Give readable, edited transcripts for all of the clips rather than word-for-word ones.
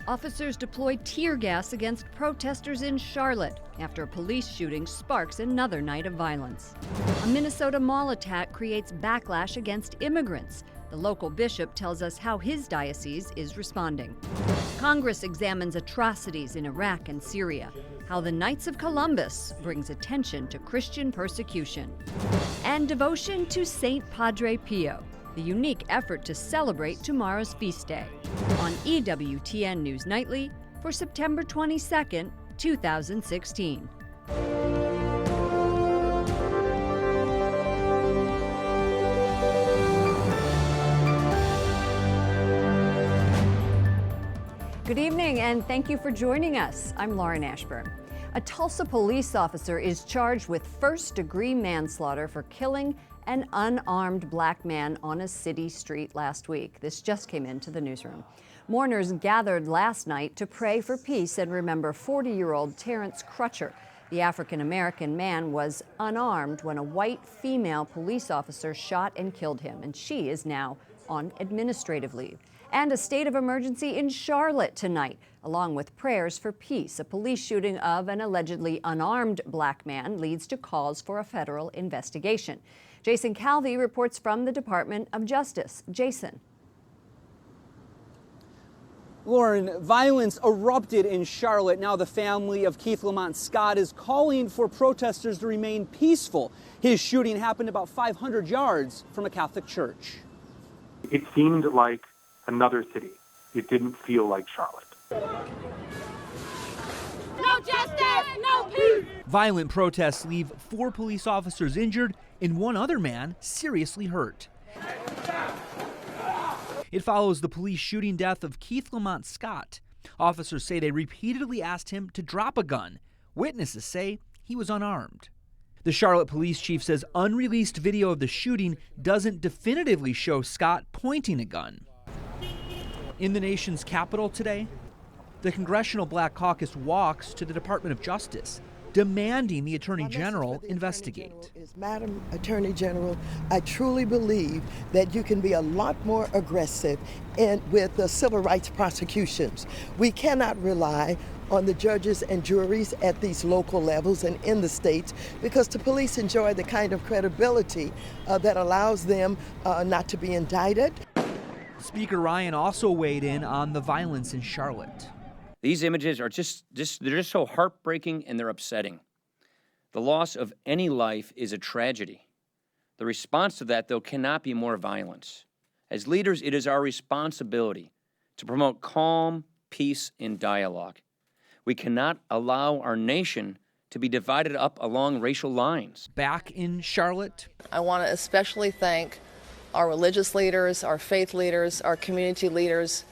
Officers deploy tear gas against protesters in Charlotte after a police shooting sparks another night of violence. A Minnesota mall attack creates backlash against immigrants. The local bishop tells us how his diocese is responding. Congress examines atrocities in Iraq and Syria, how the Knights of Columbus brings attention to Christian persecution. And devotion to Saint Padre Pio, the unique effort to celebrate tomorrow's feast day. On EWTN News Nightly for September 22nd, 2016. Good evening, and thank you for joining us. I'm Lauren Ashburn. A Tulsa police officer is charged with first-degree manslaughter for killing an unarmed black man on a city street last week. This just came into the newsroom. Mourners gathered last night to pray for peace and remember 40-year-old Terrence Crutcher. The African-American man was unarmed when a white female police officer shot and killed him, and she is now on administrative leave. And a state of emergency in Charlotte tonight, along with prayers for peace. A police shooting of an allegedly unarmed black man leads to calls for a federal investigation. Jason Calvi reports from the Department of Justice. Jason. Lauren, violence erupted in Charlotte. Now the family of Keith Lamont Scott is calling for protesters to remain peaceful. His shooting happened about 500 yards from a Catholic church. It seemed like another city. It didn't feel like Charlotte. No justice, no peace. Violent protests leave 4 police officers injured and 1 other man seriously hurt. It follows the police shooting death of Keith Lamont Scott. Officers say they repeatedly asked him to drop a gun. Witnesses say he was unarmed. The Charlotte police chief says unreleased video of the shooting doesn't definitively show Scott pointing a gun. In the nation's capital today, the Congressional Black Caucus walks to the Department of Justice, demanding the Attorney General investigate. Madam Attorney General, I truly believe that you can be a lot more aggressive with the civil rights prosecutions. We cannot rely on the judges and juries at these local levels and in the states, because the police enjoy the kind of credibility that allows them not to be indicted. Speaker Ryan also weighed in on the violence in Charlotte. These images are they're just so heartbreaking and they're upsetting. The loss of any life is a tragedy. The response to that, though, cannot be more violence. As leaders, it is our responsibility to promote calm, peace, and dialogue. We cannot allow our nation to be divided up along racial lines. Back in Charlotte, I want to especially thank our religious leaders, our faith leaders, our community leaders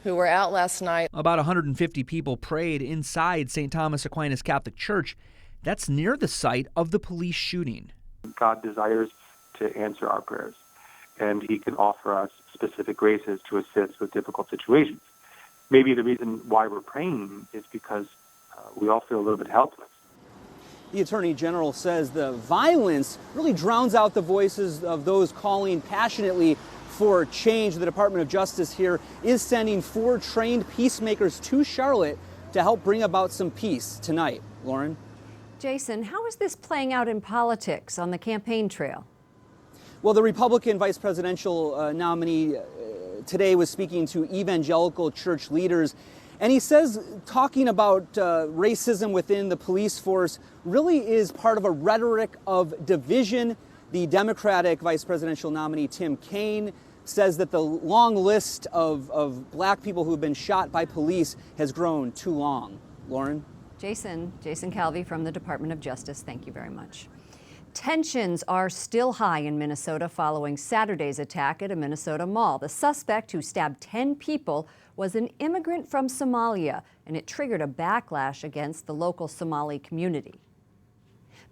who were out last night. About 150 people prayed inside St. Thomas Aquinas Catholic Church. That's near the site of the police shooting. God desires to answer our prayers, and he can offer us specific graces to assist with difficult situations. Maybe the reason why we're praying is because we all feel a little bit helpless. The Attorney General says the violence really drowns out the voices of those calling passionately for change. The Department of Justice here is sending 4 trained peacemakers to Charlotte to help bring about some peace tonight. Lauren? Jason, how is this playing out in politics on the campaign trail? Well, the Republican vice presidential nominee today was speaking to evangelical church leaders, and he says talking about racism within the police force really is part of a rhetoric of division. The Democratic vice presidential nominee, Tim Kaine, says that the long list of black people who have been shot by police has grown too long. Lauren? Jason Calvi from the Department of Justice, thank you very much. Tensions are still high in Minnesota following Saturday's attack at a Minnesota mall. The suspect, who stabbed 10 people, was an immigrant from Somalia, and it triggered a backlash against the local Somali community.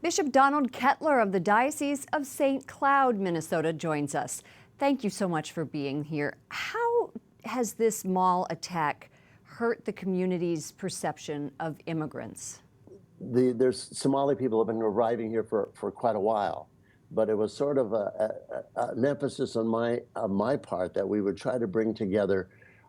Bishop Donald Kettler of the Diocese of St. Cloud, Minnesota, joins us. Thank you so much for being here. How has this mall attack hurt the community's perception of immigrants? There's Somali people have been arriving here for quite a while, but it was sort of an emphasis on my part that we would try to bring together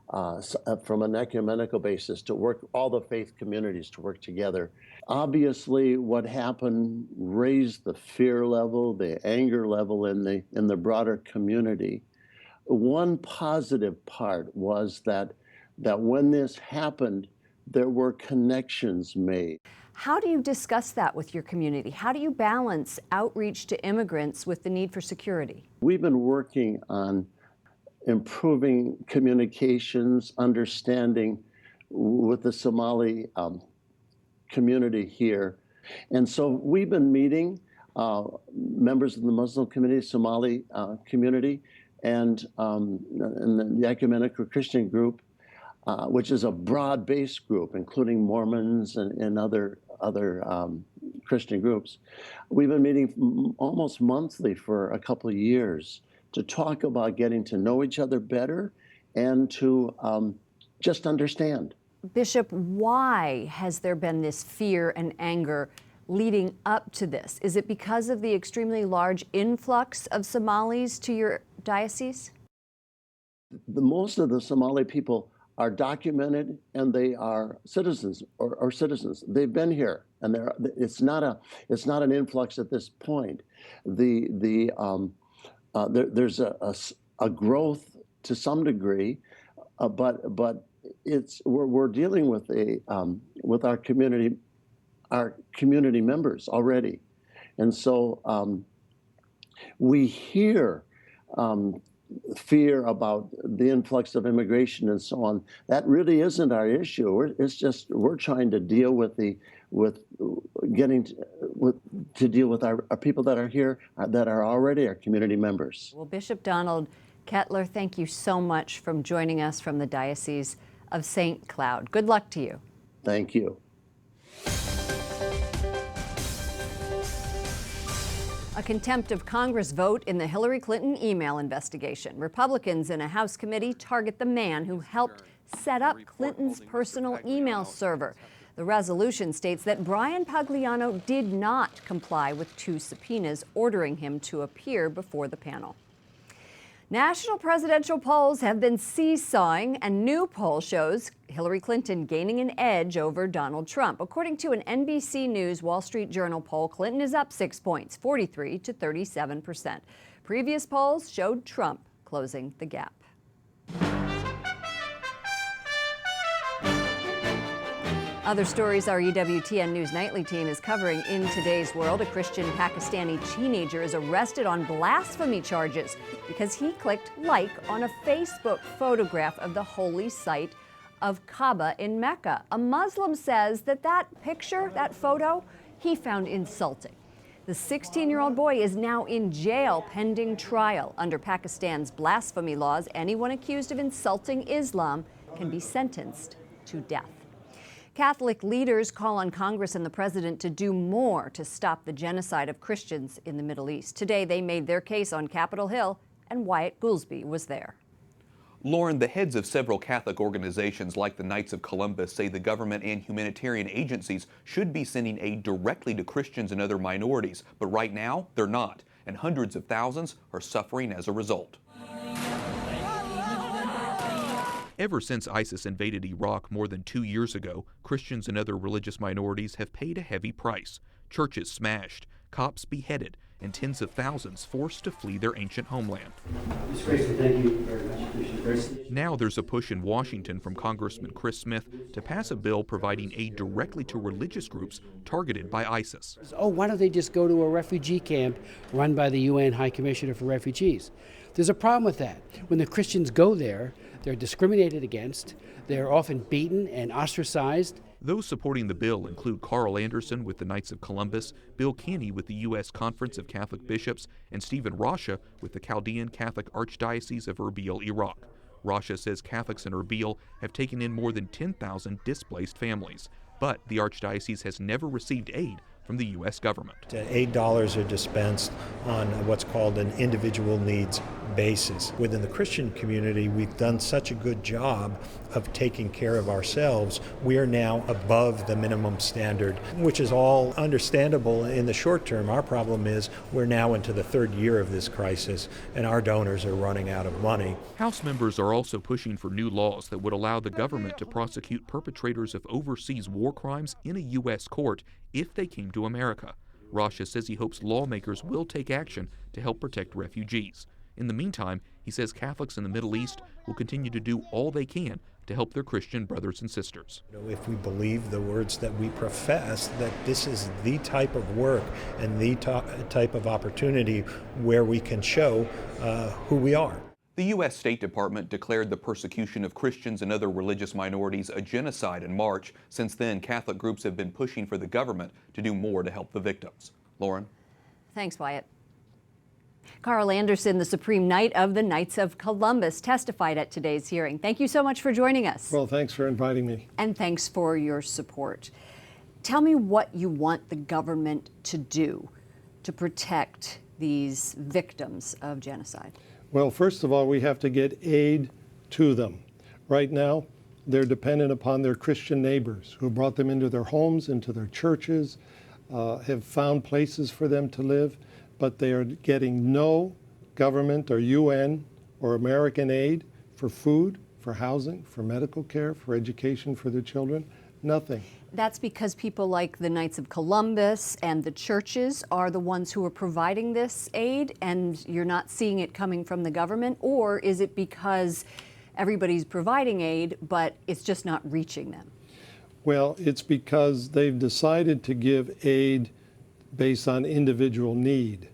from an ecumenical basis to work, all the faith communities to work together. Obviously, what happened raised the fear level, the anger level in the broader community. One positive part was that when this happened, there were connections made. How do you discuss that with your community? How do you balance outreach to immigrants with the need for security? We've been working on improving communications, understanding with the Somali community here. And so we've been meeting members of the Muslim community, Somali community, and the Ecumenical Christian group, which is a broad-based group, including Mormons and other Christian groups. We've been meeting almost monthly for a couple of years to talk about getting to know each other better and to just understand. Bishop, why has there been this fear and anger leading up to this? Is it because of the extremely large influx of Somalis to your diocese? Most of the Somali people are documented and they are citizens or citizens. They've been here, and it's not an influx at this point. There's a growth to some degree, but we're dealing with our community members already, and so we hear fear about the influx of immigration and so on. That really isn't our issue. We're trying to deal with deal with our people that are here that are already our community members. Well, Bishop Donald Kettler, thank you so much for joining us from the Diocese of St. Cloud. Good luck to you. Thank you. A contempt of Congress vote in the Hillary Clinton email investigation. Republicans in a House committee target the man who helped set up Clinton's personal email server. The resolution states that Brian Pagliano did not comply with 2 subpoenas ordering him to appear before the panel. National presidential polls have been seesawing. A new poll shows Hillary Clinton gaining an edge over Donald Trump. According to an NBC News Wall Street Journal poll, Clinton is up 6 points, 43 to 37%. Previous polls showed Trump closing the gap. Other stories our EWTN News Nightly team is covering in today's world. A Christian Pakistani teenager is arrested on blasphemy charges because he clicked like on a Facebook photograph of the holy site of Kaaba in Mecca. A Muslim says that picture, that photo, he found insulting. The 16-year-old boy is now in jail pending trial. Under Pakistan's blasphemy laws, anyone accused of insulting Islam can be sentenced to death. Catholic leaders call on Congress and the president to do more to stop the genocide of Christians in the Middle East. Today, they made their case on Capitol Hill, and Wyatt Goolsby was there. Lauren, the heads of several Catholic organizations like the Knights of Columbus say the government and humanitarian agencies should be sending aid directly to Christians and other minorities, but right now they're not, and hundreds of thousands are suffering as a result. Ever since ISIS invaded Iraq more than 2 years ago, Christians and other religious minorities have paid a heavy price. Churches smashed, cops beheaded, and tens of thousands forced to flee their ancient homeland. Thank you very much. Now there's a push in Washington from Congressman Chris Smith to pass a bill providing aid directly to religious groups targeted by ISIS. Oh, why don't they just go to a refugee camp run by the UN High Commissioner for Refugees? There's a problem with that. When the Christians go there, they're discriminated against, they're often beaten and ostracized. Those supporting the bill include Carl Anderson with the Knights of Columbus, Bill Kenny with the U.S. Conference of Catholic Bishops, and Stephen Rasha with the Chaldean Catholic Archdiocese of Erbil, Iraq. Rasha says Catholics in Erbil have taken in more than 10,000 displaced families, but the Archdiocese has never received aid from the U.S. government. $8 are dispensed on what's called an individual needs basis. Within the Christian community, we've done such a good job of taking care of ourselves. We are now above the minimum standard, which is all understandable in the short term. Our problem is we're now into the third year of this crisis, and our donors are running out of money. House members are also pushing for new laws that would allow the government to prosecute perpetrators of overseas war crimes in a U.S. court if they came to America. Rasha says he hopes lawmakers will take action to help protect refugees. In the meantime, he says Catholics in the Middle East will continue to do all they can to help their Christian brothers and sisters. If we believe the words that we profess, that this is the type of work and the type of opportunity where we can show who we are. The U.S. State Department declared the persecution of Christians and other religious minorities a genocide in March. Since then, Catholic groups have been pushing for the government to do more to help the victims. Lauren? Thanks, Wyatt. Carl Anderson, the Supreme Knight of the Knights of Columbus, testified at today's hearing. Thank you so much for joining us. Well, thanks for inviting me. And thanks for your support. Tell me what you want the government to do to protect these victims of genocide. Well, first of all, we have to get aid to them. Right now, they're dependent upon their Christian neighbors who brought them into their homes, into their churches, have found places for them to live, but they are getting no government or UN or American aid for food, for housing, for medical care, for education for their children, nothing. That's because people like the Knights of Columbus and the churches are the ones who are providing this aid, and you're not seeing it coming from the government? Or is it because everybody's providing aid, but it's just not reaching them? Well, it's because they've decided to give aid based on individual need.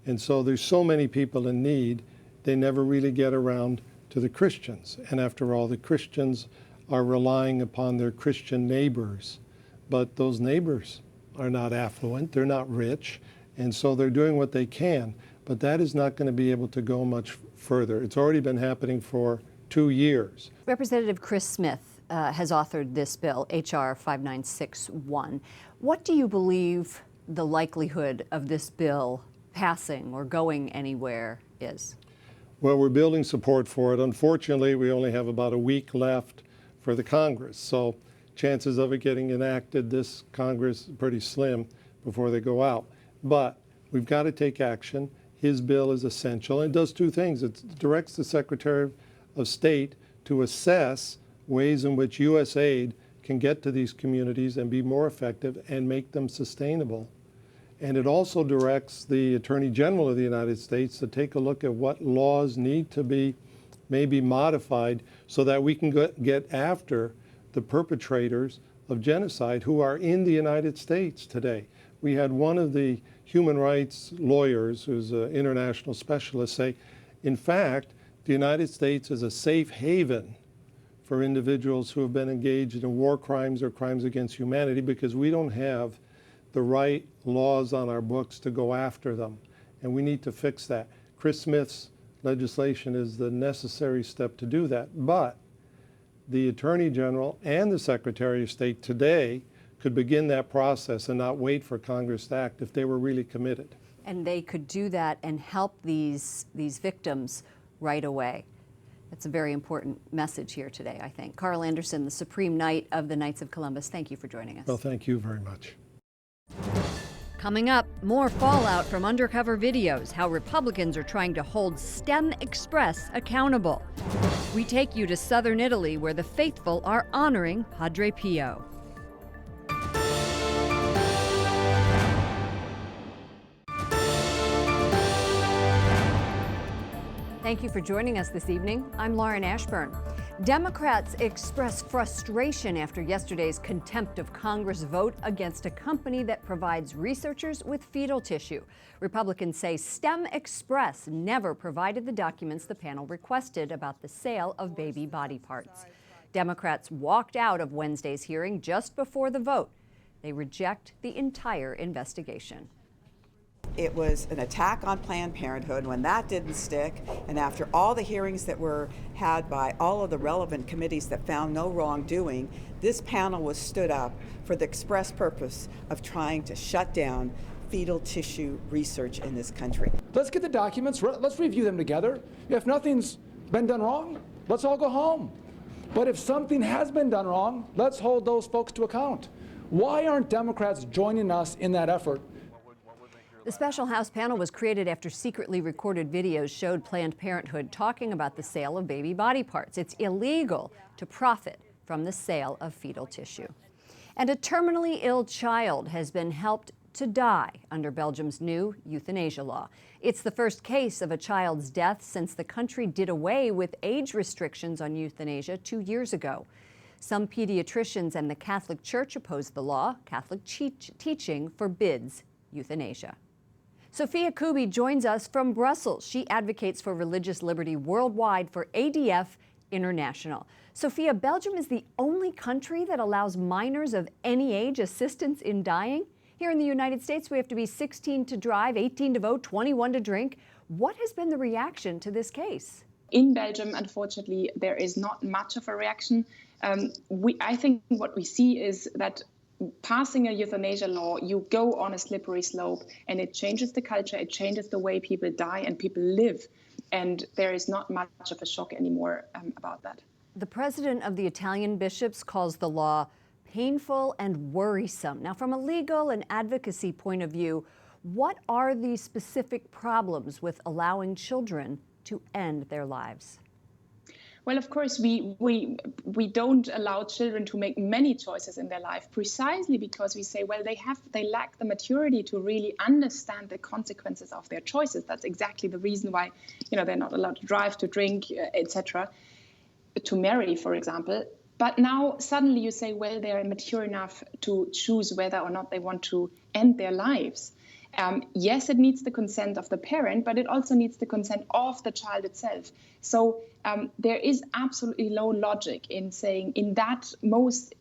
And so there's so many people in need, they never really get around to the Christians. And after all, the Christians are relying upon their Christian neighbors. But those neighbors are not affluent, they're not rich, and so they're doing what they can. But that is not going to be able to go much further. It's already been happening for 2 years. Representative Chris Smith has authored this bill, H.R. 5961. What do you believe the likelihood of this bill passing or going anywhere is? Well, we're building support for it. Unfortunately, we only have about a week left for the Congress, so chances of it getting enacted this Congress are pretty slim before they go out. But we've got to take action. His bill is essential, and it does two things. It directs the Secretary of State to assess ways in which U.S. aid can get to these communities and be more effective and make them sustainable. And it also directs the Attorney General of the United States to take a look at what laws need to be maybe modified so that we can get after the perpetrators of genocide who are in the United States today. We had one of the human rights lawyers, who's an international specialist, say, in fact, the United States is a safe haven for individuals who have been engaged in war crimes or crimes against humanity because we don't have the right laws on our books to go after them. And we need to fix that. Chris Smith's legislation is the necessary step to do that. But the Attorney General and the Secretary of State today could begin that process and not wait for Congress to act if they were really committed. And they could do that and help these victims right away. That's a very important message here today, I think. Carl Anderson, the Supreme Knight of the Knights of Columbus, thank you for joining us. Well, thank you very much. Coming up, more fallout from undercover videos, how Republicans are trying to hold STEM Express accountable. We take you to southern Italy, where the faithful are honoring Padre Pio. Thank you for joining us this evening. I'm Lauren Ashburn. Democrats express frustration after yesterday's contempt of Congress vote against a company that provides researchers with fetal tissue. Republicans say STEM Express never provided the documents the panel requested about the sale of baby body parts. Democrats walked out of Wednesday's hearing just before the vote. They reject the entire investigation. It was an attack on Planned Parenthood. When that didn't stick, and after all the hearings that were had by all of the relevant committees that found no wrongdoing, this panel was stood up for the express purpose of trying to shut down fetal tissue research in this country. Let's get the documents, let's review them together. If nothing's been done wrong, let's all go home. But if something has been done wrong, let's hold those folks to account. Why aren't Democrats joining us in that effort? The special House panel was created after secretly recorded videos showed Planned Parenthood talking about the sale of baby body parts. It's illegal to profit from the sale of fetal tissue. And a terminally ill child has been helped to die under Belgium's new euthanasia law. It's the first case of a child's death since the country did away with age restrictions on euthanasia 2 years ago. Some pediatricians and the Catholic Church oppose the law. Catholic teaching forbids euthanasia. Sophia Kubi joins us from Brussels. She advocates for religious liberty worldwide for ADF International. Sophia, Belgium is the only country that allows minors of any age assistance in dying. Here in the United States, we have to be 16 to drive, 18 to vote, 21 to drink. What has been the reaction to this case? In Belgium, unfortunately, there is not much of a reaction. I think what we see is that passing a euthanasia law, you go on a slippery slope, and it changes the culture, it changes the way people die and people live. And there is not much of a shock anymore about that. The president of the Italian bishops calls the law painful and worrisome. Now, from a legal and advocacy point of view, what are the specific problems with allowing children to end their lives? Well, of course, we don't allow children to make many choices in their life precisely because we say, well, they lack the maturity to really understand the consequences of their choices. That's exactly the reason why, they're not allowed to drive, to drink, etc., to marry, for example. But now suddenly you say, well, they're mature enough to choose whether or not they want to end their lives. Yes, it needs the consent of the parent, but it also needs the consent of the child itself. So there is absolutely no logic in saying in that most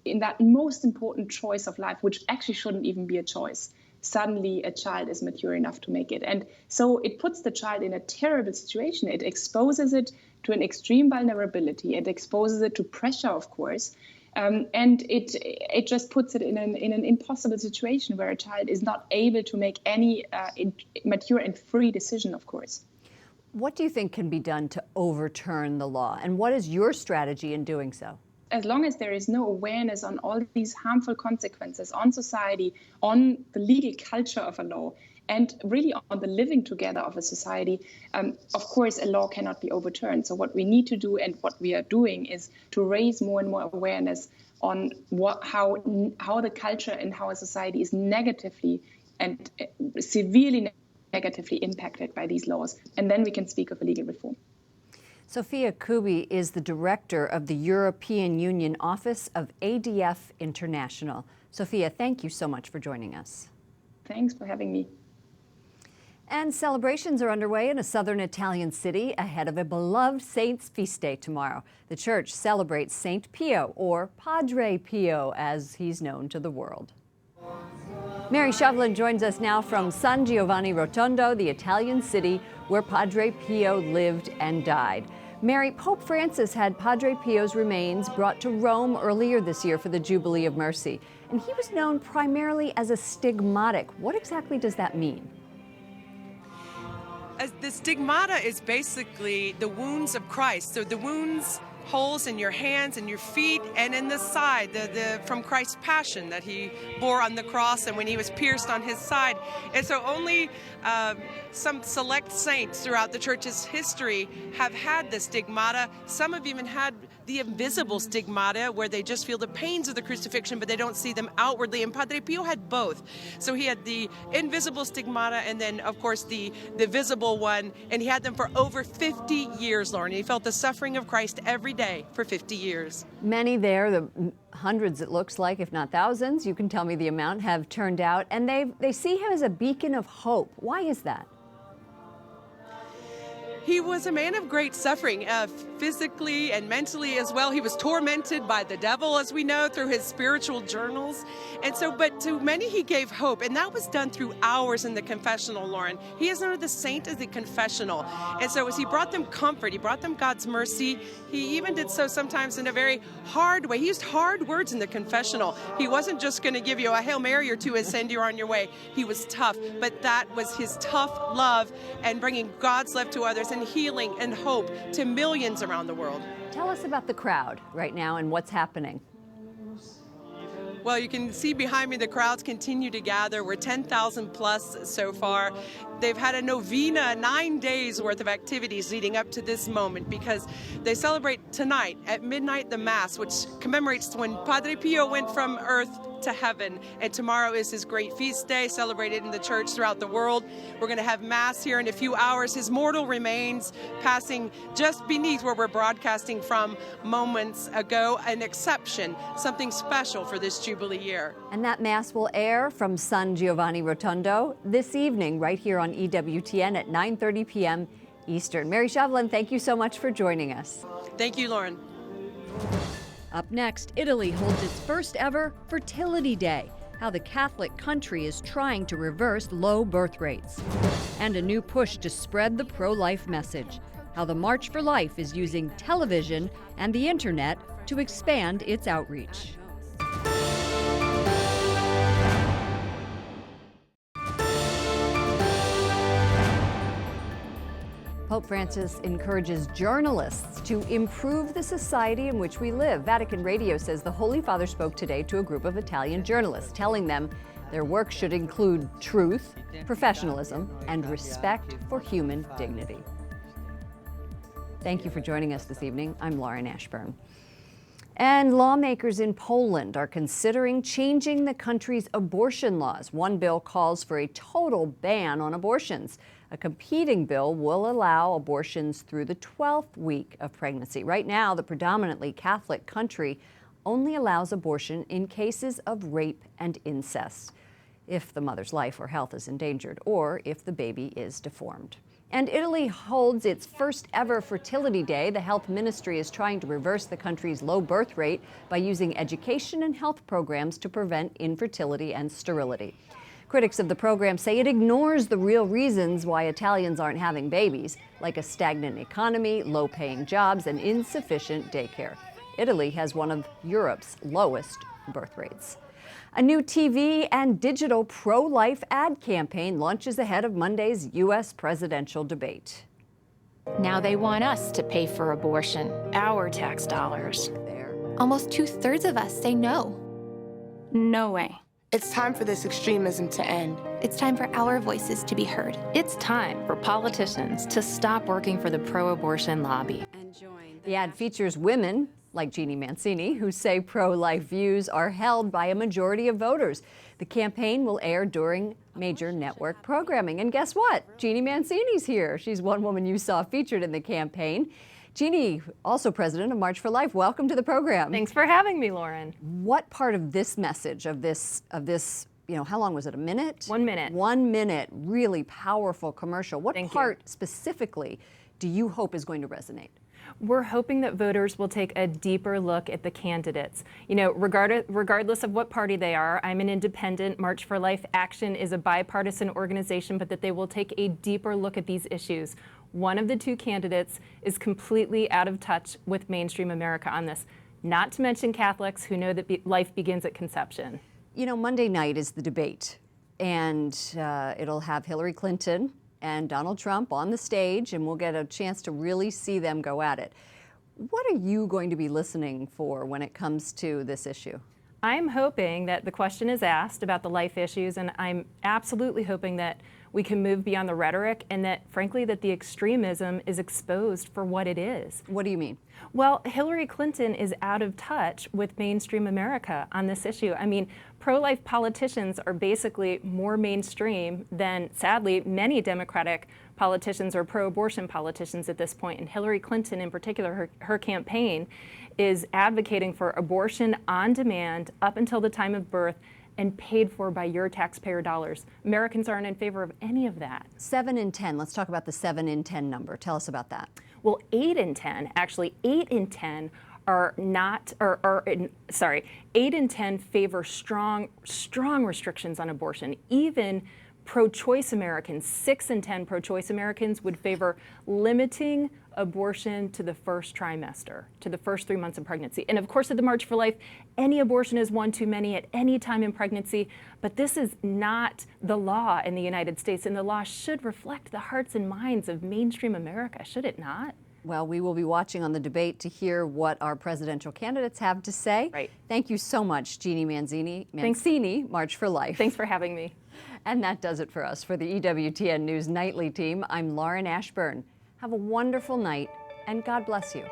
important choice of life, which actually shouldn't even be a choice, suddenly a child is mature enough to make it. And so it puts the child in a terrible situation. It exposes it to an extreme vulnerability. It exposes it to pressure, of course. And it just puts it in an impossible situation where a child is not able to make any mature and free decision, of course. What do you think can be done to overturn the law? And what is your strategy in doing so? As long as there is no awareness on all these harmful consequences on society, on the legal culture of a law, and really on the living together of a society, of course, a law cannot be overturned. So what we need to do and what we are doing is to raise more and more awareness on how the culture and how a society is negatively and severely negatively impacted by these laws. And then we can speak of a legal reform. Sophia Kubi is the director of the European Union Office of ADF International. Sophia, thank you so much for joining us. Thanks for having me. And celebrations are underway in a southern Italian city ahead of a beloved saint's feast day tomorrow. The church celebrates Saint Pio, or Padre Pio, as he's known to the world. Mary Shovlin joins us now from San Giovanni Rotondo, the Italian city where Padre Pio lived and died. Mary, Pope Francis had Padre Pio's remains brought to Rome earlier this year for the Jubilee of Mercy, and he was known primarily as a stigmatic. What exactly does that mean? The stigmata is basically the wounds of Christ. So the wounds, holes in your hands and your feet and in the side, from Christ's passion that he bore on the cross and when he was pierced on his side. And so only some select saints throughout the church's history have had the stigmata. Some have even had the invisible stigmata, where they just feel the pains of the crucifixion, but they don't see them outwardly. And Padre Pio had both. So he had the invisible stigmata and then, of course, the visible one. And he had them for over 50 years, Lauren. He felt the suffering of Christ every day for 50 years. Many there, the hundreds it looks like, if not thousands, you can tell me the amount, have turned out. And they see him as a beacon of hope. Why is that? He was a man of great suffering, physically and mentally as well. He was tormented by the devil, as we know, through his spiritual journals. And so, but to many he gave hope, and that was done through hours in the confessional, Lauren. He is known as the saint of the confessional. And so as he brought them comfort, he brought them God's mercy. He even did so sometimes in a very hard way. He used hard words in the confessional. He wasn't just going to give you a Hail Mary or two and send you on your way. He was tough, but that was his tough love and bringing God's love to others and healing and hope to millions around the world. Tell us about the crowd right now and what's happening. Well, you can see behind me the crowds continue to gather. We're 10,000 plus so far. They've had a novena, 9 days worth of activities leading up to this moment because they celebrate tonight at midnight the Mass, which commemorates when Padre Pio went from earth to heaven. And tomorrow is his great feast day, celebrated in the church throughout the world. We're going to have Mass here in a few hours. His mortal remains passing just beneath where we're broadcasting from moments ago. An exception, something special for this Jubilee year. And that Mass will air from San Giovanni Rotondo this evening right here on EWTN at 9:30 p.m. Eastern. Mary Shovlin, thank you so much for joining us. Thank you, Lauren. Up next, Italy holds its first ever Fertility Day, how the Catholic country is trying to reverse low birth rates. And a new push to spread the pro-life message, how the March for Life is using television and the internet to expand its outreach. Pope Francis encourages journalists to improve the society in which we live. Vatican Radio says the Holy Father spoke today to a group of Italian journalists, telling them their work should include truth, professionalism, and respect for human dignity. Thank you for joining us this evening. I'm Lauren Ashburn. And lawmakers in Poland are considering changing the country's abortion laws. One bill calls for a total ban on abortions. A competing bill will allow abortions through the 12th week of pregnancy. Right now, the predominantly Catholic country only allows abortion in cases of rape and incest, if the mother's life or health is endangered, or if the baby is deformed. And Italy holds its first ever Fertility Day. The health ministry is trying to reverse the country's low birth rate by using education and health programs to prevent infertility and sterility. Critics of the program say it ignores the real reasons why Italians aren't having babies, like a stagnant economy, low-paying jobs, and insufficient daycare. Italy has one of Europe's lowest birth rates. A new TV and digital pro-life ad campaign launches ahead of Monday's U.S. presidential debate. Now they want us to pay for abortion, our tax dollars. Almost 2/3 of us say no. No way. It's time for this extremism to end. It's time for our voices to be heard. It's time for politicians to stop working for the pro-abortion lobby. The ad features women like Jeannie Mancini, who say pro-life views are held by a majority of voters. The campaign will air during major network programming. And guess what? Jeannie Mancini's here. She's one woman you saw featured in the campaign. Jeannie, also president of March for Life, welcome to the program. Thanks for having me, Lauren. What part of this message, of this, how long was it, a minute? 1 minute. 1 minute, really powerful commercial. What part specifically do you hope is going to resonate? We're hoping that voters will take a deeper look at the candidates. Regardless of what party they are, I'm an independent. March for Life Action is a bipartisan organization, but that they will take a deeper look at these issues. One of the two candidates is completely out of touch with mainstream America on this, not to mention Catholics who know that life begins at conception. Monday night is the debate, and it'll have Hillary Clinton and Donald Trump on the stage, and we'll get a chance to really see them go at it. What are you going to be listening for when it comes to this issue? I'm hoping that the question is asked about the life issues, and I'm absolutely hoping that we can move beyond the rhetoric and that, frankly, that the extremism is exposed for what it is. What do you mean? Well, Hillary Clinton is out of touch with mainstream America on this issue. I mean, pro-life politicians are basically more mainstream than, sadly, many Democratic politicians or pro-abortion politicians at this point. And Hillary Clinton, in particular, her campaign is advocating for abortion on demand up until the time of birth and paid for by your taxpayer dollars. Americans aren't in favor of any of that. 7 in 10. Let's talk about the 7 in 10 number. Tell us about that. Well, 8 in 10, actually 8 in 10 are not, sorry, 8 in 10 favor strong restrictions on abortion. Even pro-choice Americans, 6 in 10 pro-choice Americans would favor limiting abortion to the first trimester, to the first 3 months of pregnancy. And of course, at the March for Life, any abortion is one too many at any time in pregnancy, but this is not the law in the United States, and the law should reflect the hearts and minds of mainstream America, should it not? Well, we will be watching on the debate to hear what our presidential candidates have to say. Right. Thank you so much, Jeannie Mancini, March for Life. Thanks for having me. And that does it for us. For the EWTN News Nightly team, I'm Lauren Ashburn. Have a wonderful night, and God bless you.